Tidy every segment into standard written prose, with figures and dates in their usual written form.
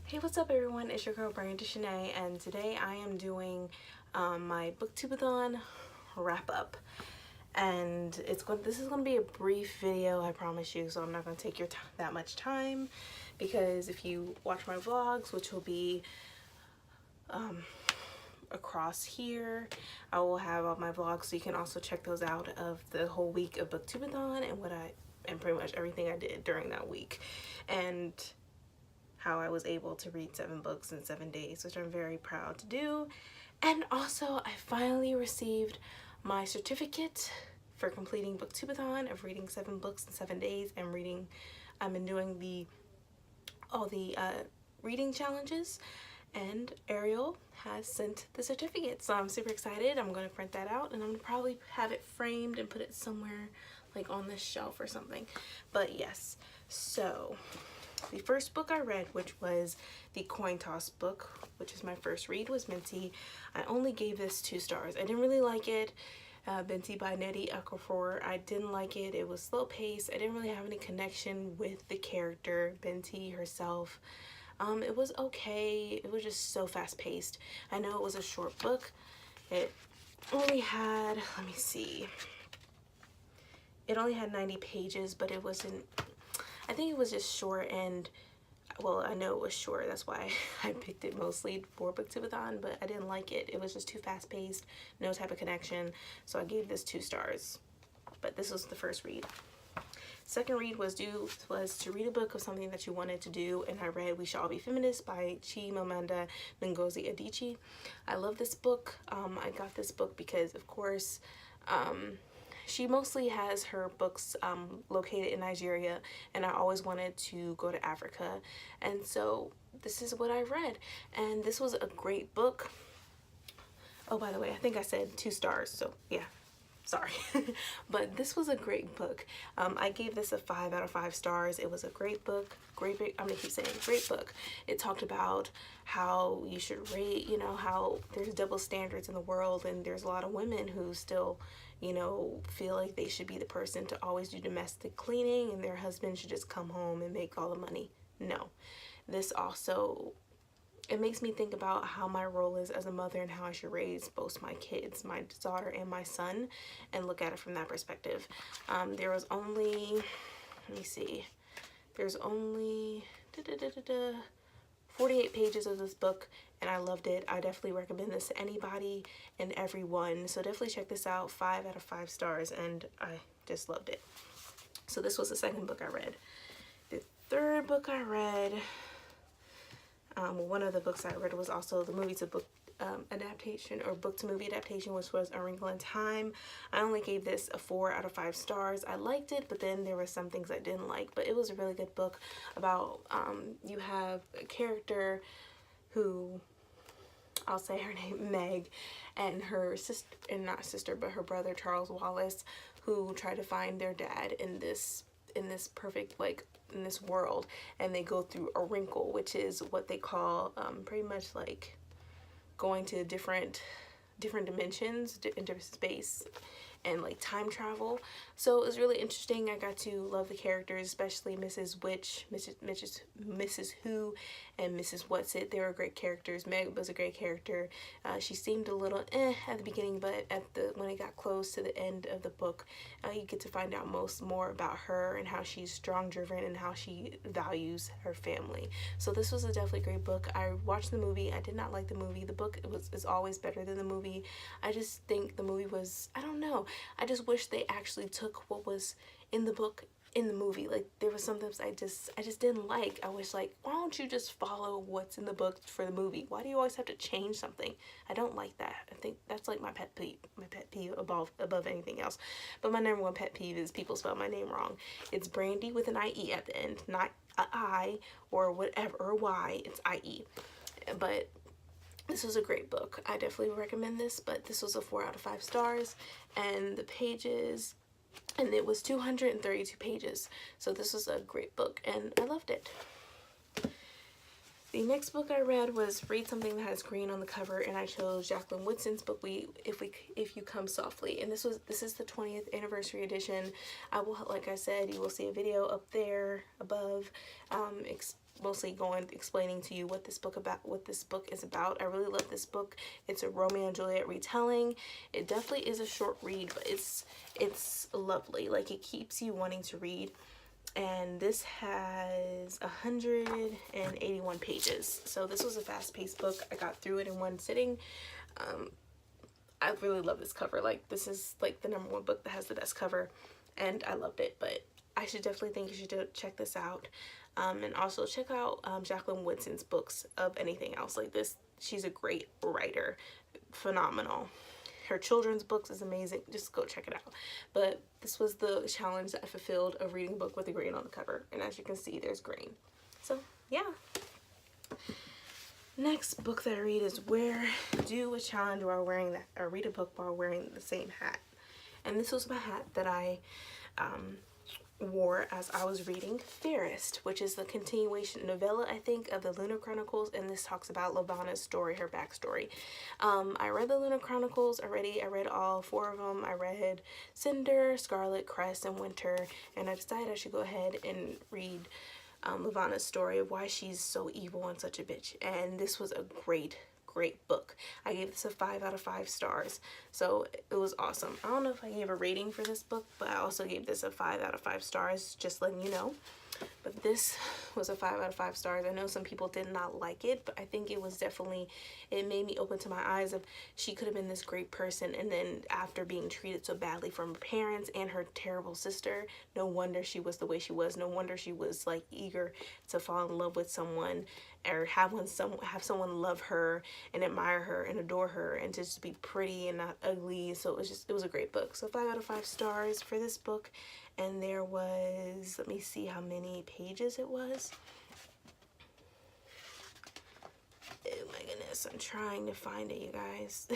Hey, what's up everyone? It's your girl Brandon Shanae, and today I am doing my BOOKTUBE-A-THON wrap up. And this is going to be a brief video, I promise you, so I'm not going to take that much time, because if you watch my vlogs, which will be across here, I will have all my vlogs, so you can also check those out of the whole week of BOOKTUBE-A-THON and pretty much everything I did during that week, and how I was able to read 7 books in 7 days, which I'm very proud to do. And also, I finally received my certificate for completing BOOKTUBE-A-THON of reading 7 books in 7 days and I've been doing all the reading challenges, and Ariel has sent the certificate, so I'm super excited. I'm going to print that out and I'm going to probably have it framed and put it somewhere like on this shelf or something. But yes, so the first book I read, which was the coin toss book, which is my first read, was Minty. I only gave this 2 stars. I didn't really like it. Minty by Nnedi Okorafor. I didn't like it. It was slow paced. I didn't really have any connection with the character, Minty herself. It was okay. It was just so fast paced. I know it was a short book. It only had, let me see. It only had 90 pages, but it wasn't, I think it was just short, and well, I know it was short, that's why I picked it mostly for BOOKTUBE-A-THON, but I didn't like it. It was just too fast paced, no type of connection, so I gave this 2 stars. But this was the first read. Second read was to read a book of something that you wanted to do, and I read We Shall All Be Feminists by Chimamanda Ngozi Adichie. I love this book. I got this book because, of course, she mostly has her books located in Nigeria, and I always wanted to go to Africa, and so this is what I read, and this was a great book. Oh, by the way, I think I said 2 stars, so yeah, sorry. But this was a great book. I gave this a 5 out of 5 stars. It was a great book. I'm gonna keep saying great book. It talked about how you should rate, you know, how there's double standards in the world, and there's a lot of women who still, you know, feel like they should be the person to always do domestic cleaning and their husband should just come home and make all the money. No. This also, it makes me think about how my role is as a mother and how I should raise both my kids, my daughter and my son, and look at it from that perspective. There was only, let me see, there's only 48 pages of this book, and I loved it. I definitely recommend this to anybody and everyone, so definitely check this out. 5 out of 5 stars, and I just loved it. So this was the second book I read. The third book I read, one of the books I read was also the movie to book adaptation, or book to movie adaptation, which was A Wrinkle in Time. I only gave this a 4 out of 5 stars. I liked it, but then there were some things I didn't like, but it was a really good book about, you have a character who, I'll say her name, Meg, and her sister, and not sister, but her brother Charles Wallace, who try to find their dad in this perfect, like, in this world, and they go through a wrinkle, which is what they call pretty much like going to different dimensions in different space, and like time travel. So it was really interesting. I got to love the characters, especially Mrs. Witch, Mrs. Who, and Mrs. What's It. They were great characters. Meg was a great character. She seemed a little at the beginning, but when it got close to the end of the book, you get to find out more about her and how she's strong driven and how she values her family. So this was a definitely great book. I watched the movie. I did not like the movie. The book is always better than the movie. I just think the movie was, I don't know, I just wish they actually took what was in the book in the movie. Like, there was some things I just didn't like. I wish, like, why don't you just follow what's in the book for the movie? Why do you always have to change something? I don't like that. I think that's like my pet peeve above anything else. But my number 1 pet peeve is people spell my name wrong. It's Brandy with an IE at the end, not a I or whatever, or Y. It's IE. But this was a great book. I definitely recommend this, but this was a 4 out of 5 stars, and the pages, and it was 232 pages. So this was a great book, and I loved it. The next book I read was Read Something That Has Green on the Cover, and I chose Jacqueline Woodson's book If You Come Softly, and this is the 20th anniversary edition. I will, like I said, you will see a video up there above, mostly explaining to you what this book is about. I really love this book. It's a Romeo and Juliet retelling. It definitely is a short read, but it's lovely. Like, it keeps you wanting to read. And this has 181 pages. So this was a fast-paced book. I got through it in one sitting. I really love this cover. Like, this is like the #1 book that has the best cover, and I loved it. But I should definitely think you should check this out. And also check out Jacqueline Woodson's books of anything else like this. She's a great writer, phenomenal. Her children's books is amazing. Just go check it out. But this was the challenge that I fulfilled of reading a book with a green on the cover. And as you can see, there's green. So, yeah. Next book that I read is Do a Challenge While Wearing That, or read a book while wearing the same hat. And this was my hat that I wore as I was reading Fairest, which is the continuation novella, I think, of the Lunar Chronicles, and this talks about Lovanna's story, her backstory. I read the Lunar Chronicles already. I read all 4 of them. I read Cinder, Scarlet, Crest, and Winter, and I decided I should go ahead and read Lovanna's story of why she's so evil and such a bitch. And this was a great book. I gave this a 5 out of 5 stars. So it was awesome. I don't know if I gave a rating for this book, but I also gave this a 5 out of 5 stars, just letting you know. But this was a 5 out of 5 stars. I know some people did not like it, but I think it was definitely, it made me open to my eyes of she could have been this great person, and then after being treated so badly from her parents and her terrible sister, no wonder she was the way she was. No wonder she was like eager to fall in love with someone, or have someone love her and admire her and adore her, and to just be pretty and not ugly. So it was a great book. So 5 out of 5 stars for this book. And there was, let me see how many pages it was. Oh my goodness, I'm trying to find it, you guys.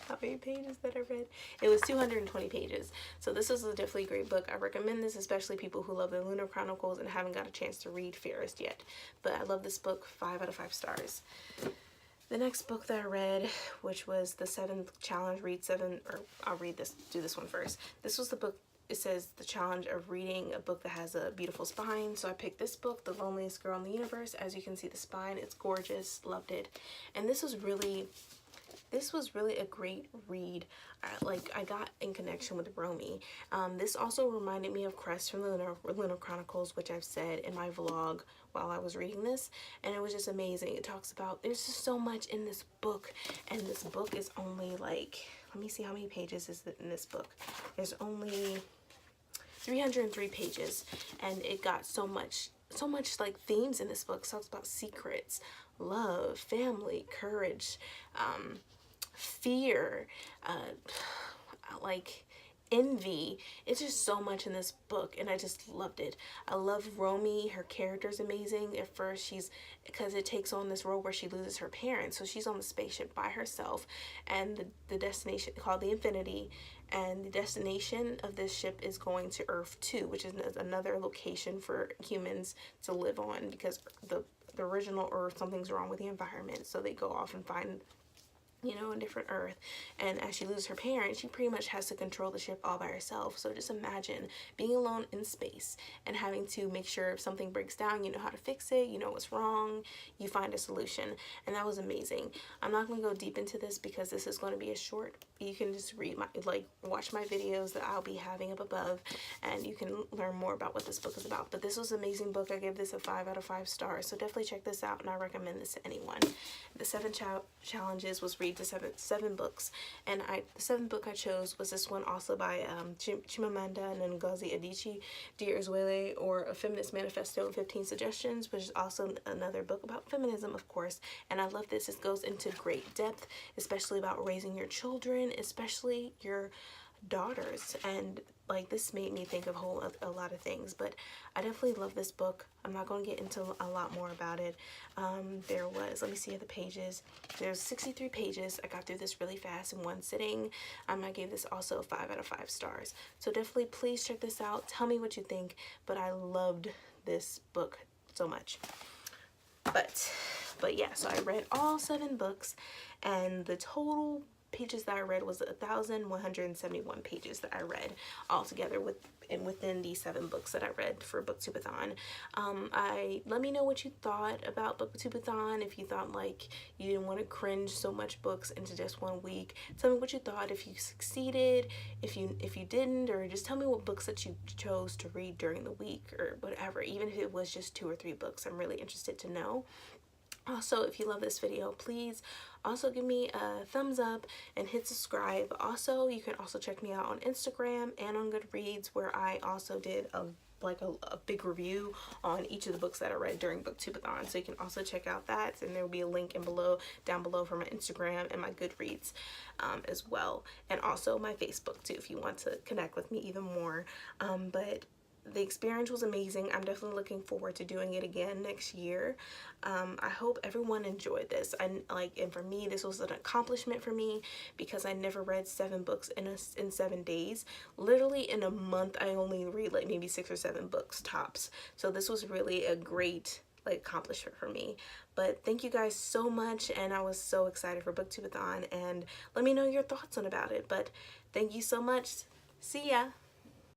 How many pages that I read? It was 220 pages. So this is a definitely great book. I recommend this, especially people who love the Lunar Chronicles and haven't got a chance to read Fairest yet. But I love this book, 5 out of 5 stars. The next book that I read, which was the 7th challenge, read 7, or I'll do this one first. This was the book. It says the challenge of reading a book that has a beautiful spine. So I picked this book, The Loneliest Girl in the Universe. As you can see, the spine, it's gorgeous, loved it. And this was really a great read. I got in connection with Romy. This also reminded me of Crest from the Lunar Chronicles, which I've said in my vlog while I was reading this, and it was just amazing. It talks about, there's just so much in this book, and this book is only like, let me see how many pages is in this book. There's only 303 pages, and it got so much like themes in this book. It talks about secrets, love, family, courage, fear, like envy. It's just so much in this book, and I just loved it. I love Romy. Her character's amazing. At first, because it takes on this role where she loses her parents, so she's on the spaceship by herself, and the destination called the Infinity, and the destination of this ship is going to Earth 2, which is another location for humans to live on, because the original Earth, something's wrong with the environment, so they go off and find, you know, a different Earth. And as she loses her parents, she pretty much has to control the ship all by herself. So just imagine being alone in space and having to make sure if something breaks down, you know how to fix it, you know what's wrong, you find a solution. And that was amazing. I'm not going to go deep into this because this is going to be a short. You can just watch my videos that I'll be having up above, and you can learn more about what this book is about. But this was an amazing book. I give this a 5 out of 5 stars. So definitely check this out, and I recommend this to anyone. The 7 challenges was read the seven books, and the 7th book I chose was this one, also by Chimamanda Ngozi Adichie, Dear Israeli, or A Feminist Manifesto in 15 Suggestions, which is also another book about feminism, of course. And I love this. It goes into great depth, especially about raising your children, especially your daughters, and like this made me think of a lot of things. But I definitely love this book. I'm not going to get into a lot more about it. There was, let me see the pages. There's 63 pages. I got through this really fast in one sitting. I gave this also a 5 out of 5 stars. So definitely please check this out. Tell me what you think. But I loved this book so much. But But yeah, so I read all 7 books, and the total pages that I read was 1,171 pages that I read altogether within these 7 books that I read for BookTube-A-thon. Let me know what you thought about BookTube-A-thon. If you thought like you didn't want to cringe so much books into just one week. Tell me what you thought, if you succeeded, if you didn't, or just tell me what books that you chose to read during the week or whatever. Even if it was just 2 or 3 books, I'm really interested to know. Also, if you love this video, please also give me a thumbs up and hit subscribe. Also, you can also check me out on Instagram and on Goodreads, where I also did a big review on each of the books that I read during BookTube-A-thon. So you can also check out that, and there will be a link down below for my Instagram and my Goodreads as well, and also my Facebook too if you want to connect with me even more. But the experience was amazing. I'm definitely looking forward to doing it again next year. I hope everyone enjoyed this. And for me, this was an accomplishment for me, because I never read 7 books in 7 days. Literally in a month, I only read like maybe 6 or 7 books tops. So this was really a great accomplishment for me. But thank you guys so much, and I was so excited for BookTube-A-thon, and let me know your thoughts about it. But thank you so much. See ya.